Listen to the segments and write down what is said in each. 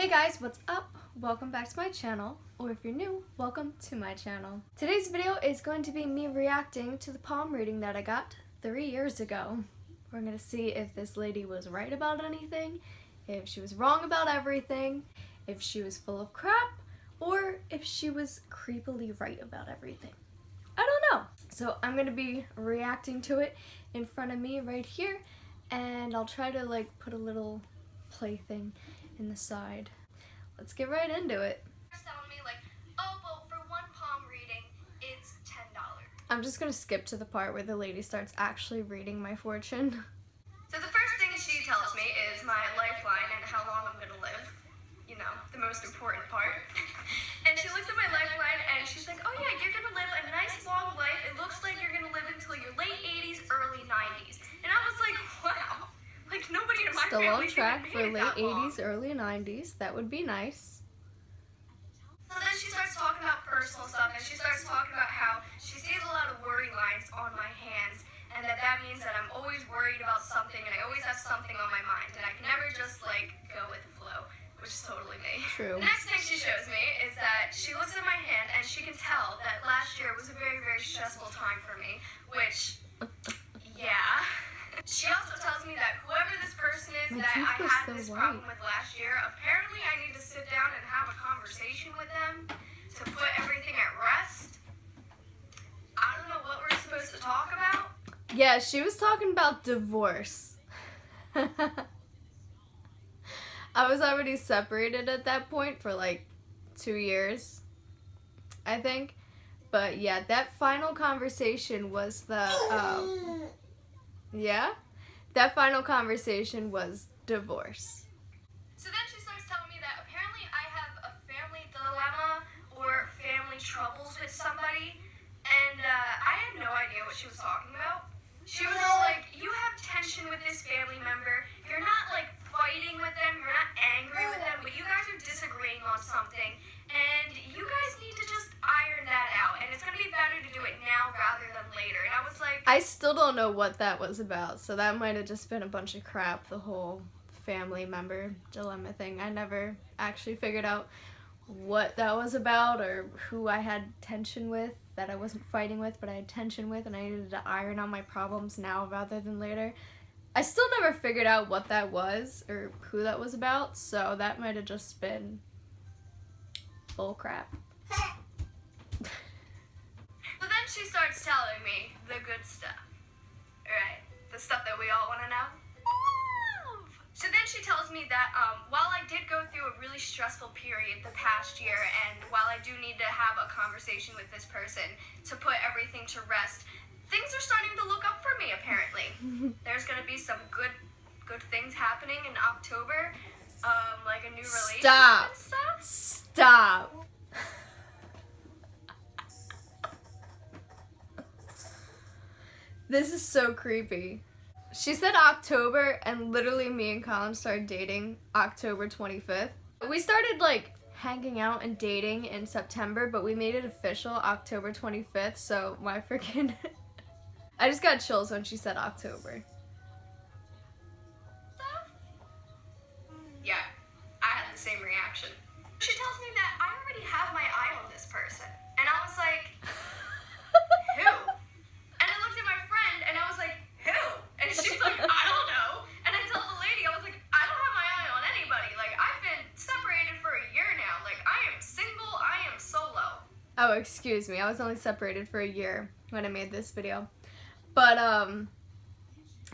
Hey guys, what's up? Welcome back to my channel, or if you're new, welcome to my channel. Today's video is going to be me reacting to the palm reading that I got 3 years ago. We're going to see if this lady was right about anything, if she was wrong about everything, if she was full of crap, or if she was creepily right about everything. I don't know. So I'm going to be reacting to it in front of me right here, and I'll try to like put a little plaything in the side. Let's get right into it. Telling me like, oh, well, for one palm reading, it's $10. I'm just gonna skip to the part where the lady starts actually reading my fortune. So the first thing she tells me is my lifeline and how long I'm gonna live. You know, the most important part. And she looks at my lifeline and she's like, oh yeah, you're gonna live a nice long life. It looks like you're gonna live until your late 80s, early 90s. And I was like, wow. Like, nobody in my Still family on track for made it late that long. 80s, early 90s. That would be nice. So then she starts talking about personal stuff, and she starts talking about how she sees a lot of worry lines on my hands, and that means that I'm always worried about something, and I always have something on my mind, and I can never just, like, go with the flow, which is totally me. True. The next thing she shows me is that she looks at my hand, and she can tell that last year was a very, very stressful time for me, which, yeah. She also tells me that whoever this person is that I had this problem with last year, apparently I need to sit down and have a conversation with them to put everything at rest. I don't know what we're supposed to talk about. Yeah, she was talking about divorce. I was already separated at that point for like 2 years, I think. But yeah, that final conversation was the, yeah? That final conversation was divorce. So then she starts telling me that apparently I have a family dilemma or family troubles with somebody, and I had no idea what she was talking about. She was all like, you have tension with this family member, you're not like fighting with them, you're not angry with them, but you guys are disagreeing on something, and you guys need to just iron that out, and it's going to be better to do it now rather than later. And I was like, I still don't know what that was about, so that might have just been a bunch of crap, the whole family member dilemma thing. I never actually figured out what that was about or who I had tension with, that I wasn't fighting with, but I had tension with, and I needed to iron out my problems now rather than later. I still never figured out what that was or who that was about, so that might have just been bull crap. So then she starts telling me the good stuff, right? The stuff that we all want to know. So then she tells me that while I did go through a really stressful period the past year, and while I do need to have a conversation with this person to put everything to rest, things are starting to look up for me, apparently. There's going to be some good things happening in October, like a new relationship and stuff. Stop. This is so creepy. She said October, and literally me and Colin started dating October 25th. We started like hanging out and dating in September, but we made it official October 25th, so my freaking... I just got chills when she said October. Yeah, I had the same reaction. She tells me that I already have my eye on this person, and I was like, who? And I looked at my friend, and I was like, who? And she's like, I don't know. And I told the lady, I was like, I don't have my eye on anybody. Like, I've been separated for a year now. Like, I am single, I am solo. Oh, excuse me. I was only separated for a year when I made this video. But,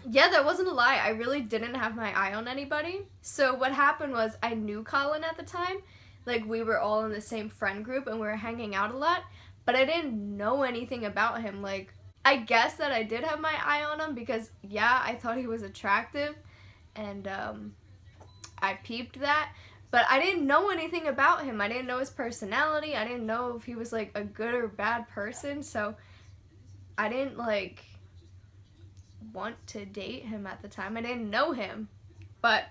yeah, that wasn't a lie. I really didn't have my eye on anybody. So what happened was I knew Colin at the time. Like, we were all in the same friend group and we were hanging out a lot. But I didn't know anything about him. Like, I guess that I did have my eye on him because, yeah, I thought he was attractive. And, I peeped that. But I didn't know anything about him. I didn't know his personality. I didn't know if he was, like, a good or bad person. So I didn't, like, want to date him at the time. I didn't know him. But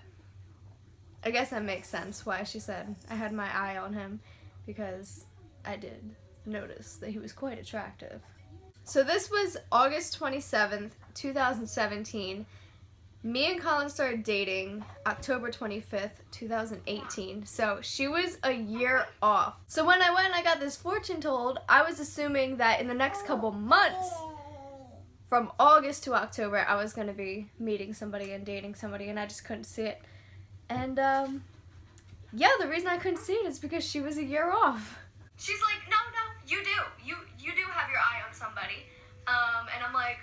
I guess that makes sense why she said I had my eye on him, because I did notice that he was quite attractive. So this was August 27th, 2017, Me and Colin started dating October 25th, 2018. So she was a year off. So when I went and I got this fortune told, I was assuming that in the next couple months, from August to October, I was going to be meeting somebody and dating somebody, and I just couldn't see it. And yeah, the reason I couldn't see it is because she was a year off. She's like, no, you do. You do have your eye on somebody. And I'm like,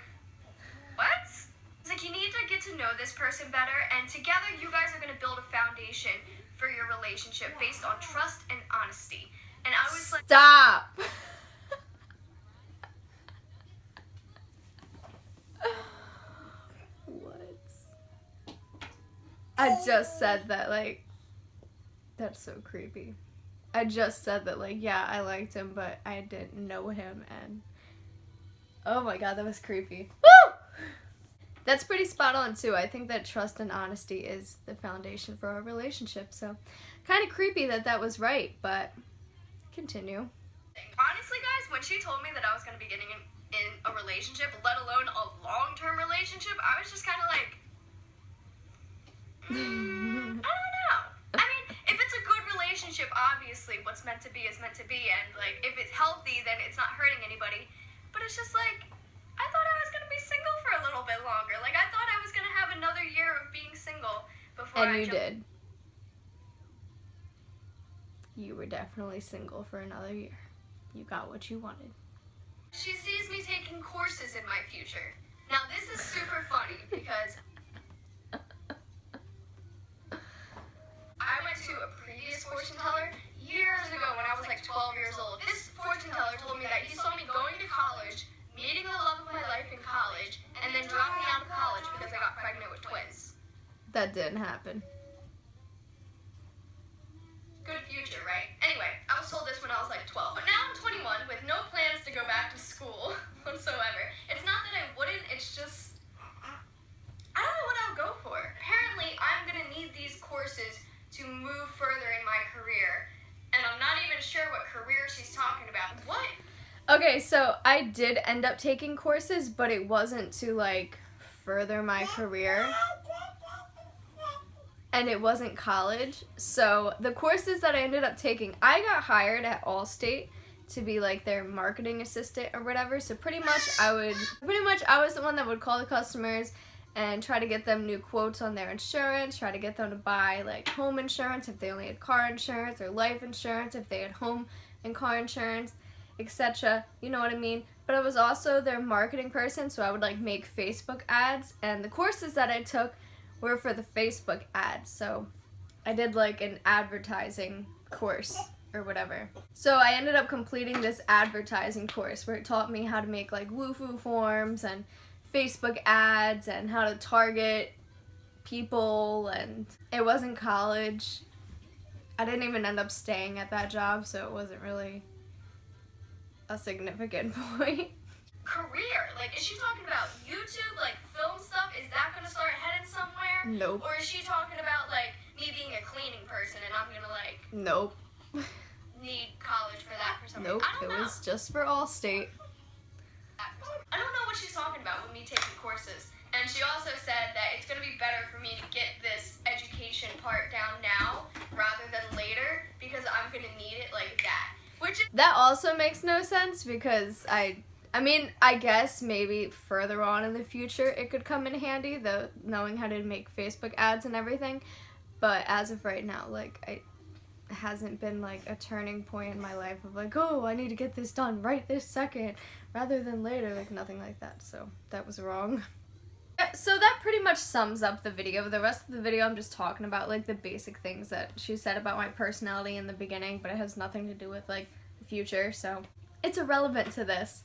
what? It's like, you need to get to know this person better, and together you guys are going to build a foundation for your relationship based on trust and honesty. And I was like, stop. What? I just said that, like, that's so creepy. I just said that, like, yeah, I liked him, but I didn't know him, and oh my god, that was creepy. Woo! That's pretty spot on, too. I think that trust and honesty is the foundation for a relationship, so kind of creepy that that was right, but continue. honestly, guys, when she told me that I was going to be getting in a relationship, let alone a long-term relationship, I was just kind of like, I don't know. I mean, if it's a good relationship, obviously what's meant to be is meant to be, and like if it's healthy, then it's not hurting anybody. But it's just like, I thought I was going to be single for a little bit longer. Like, I thought I was going to have another year of being single before And I you did. You were definitely single for another year. You got what you wanted. She sees me taking courses in my future. Now, this is super funny because I went to a previous fortune teller years ago when I was like 12 years old. This fortune teller told me that he saw me going to college, meeting the love of my life in college, and then dropping out of college because I got pregnant with twins. That didn't happen. Good future, right? Anyway, I was told this when I was like 12. But now I'm 21 with no plans to go back to school whatsoever. It's not that I wouldn't, it's just, I don't know what I'll go for. Apparently, I'm going to need these courses to move further in my career. And I'm not even sure what career she's talking about. What? Okay, so I did end up taking courses, but it wasn't to, like, further my career. And it wasn't college. So the courses that I ended up taking, I got hired at Allstate to be like their marketing assistant or whatever. So pretty much I was the one that would call the customers and try to get them new quotes on their insurance, try to get them to buy like home insurance if they only had car insurance, or life insurance if they had home and car insurance, etc. You know what I mean? But I was also their marketing person, so I would like make Facebook ads, and the courses that I took were for the Facebook ads. So I did like an advertising course or whatever. So I ended up completing this advertising course where it taught me how to make like woohoo forms and Facebook ads and how to target people, and it wasn't college. I didn't even end up staying at that job, so it wasn't really a significant point. Career? Like, is she talking about YouTube, like film stuff? Is that going to start heading somewhere? Nope. Or is she talking about like me being a cleaning person and I'm going to like Nope. need college for that for some Nope, reason? I don't it know. was just for Allstate. I don't know what she's talking about with me taking courses. And she also said that it's going to be better for me to get this education part down now rather than later because I'm going to need it like that. Which is That also makes no sense because I mean, I guess maybe further on in the future it could come in handy, though, knowing how to make Facebook ads and everything. But as of right now, like, it hasn't been like a turning point in my life of like, oh, I need to get this done right this second rather than later, like nothing like that. So that was wrong. So that pretty much sums up the video. The rest of the video I'm just talking about like the basic things that she said about my personality in the beginning, but it has nothing to do with like the future, so it's irrelevant to this.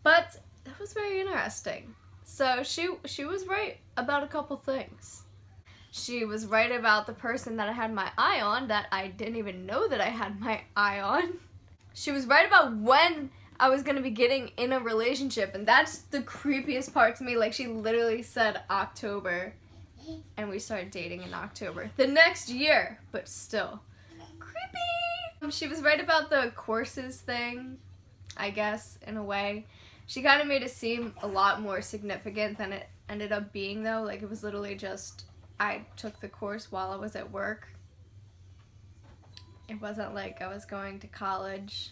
But that was very interesting. So she was right about a couple things. She was right about the person that I had my eye on that I didn't even know that I had my eye on. She was right about when I was gonna be getting in a relationship, and that's the creepiest part to me. Like, she literally said October, and we started dating in October the next year, but still creepy. She was right about the courses thing, I guess, in a way. She kind of made it seem a lot more significant than it ended up being though. Like it was literally just I took the course while I was at work. It wasn't like I was going to college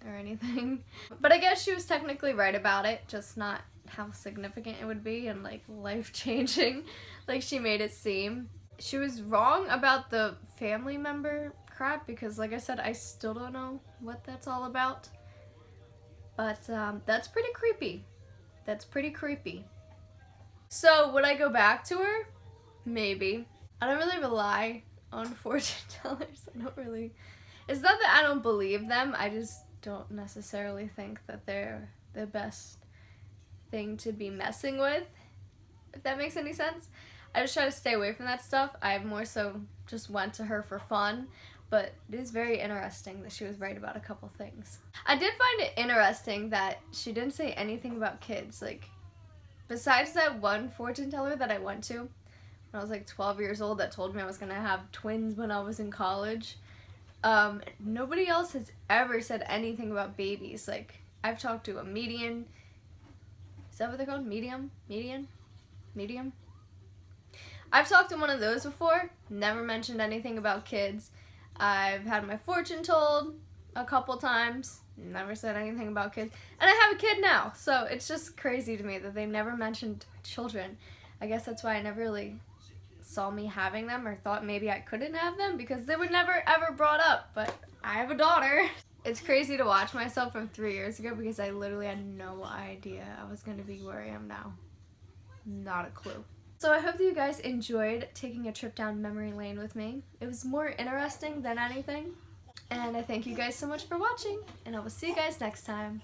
or anything. But I guess she was technically right about it, just not how significant it would be and like life-changing like she made it seem. She was wrong about the family member crap because like I said, I still don't know what that's all about. But that's pretty creepy. That's pretty creepy. So would I go back to her? Maybe. I don't really rely on fortune tellers. I don't really. It's not that I don't believe them. I just don't necessarily think that they're the best thing to be messing with. If that makes any sense. I just try to stay away from that stuff. I more so just went to her for fun. But it is very interesting that she was right about a couple things. I did find it interesting that she didn't say anything about kids. Like, besides that one fortune teller that I went to when I was like 12 years old that told me I was going to have twins when I was in college, nobody else has ever said anything about babies. Like, I've talked to a median. Is that what they're called? Medium? I've talked to one of those before. Never mentioned anything about kids. I've had my fortune told a couple times. Never said anything about kids. And I have a kid now. So it's just crazy to me that they never mentioned children. I guess that's why I never really saw me having them or thought maybe I couldn't have them because they were never ever brought up. But I have a daughter. It's crazy to watch myself from 3 years ago because I literally had no idea I was going to be where I am now. Not a clue. So I hope that you guys enjoyed taking a trip down memory lane with me. It was more interesting than anything. And I thank you guys so much for watching, and I will see you guys next time.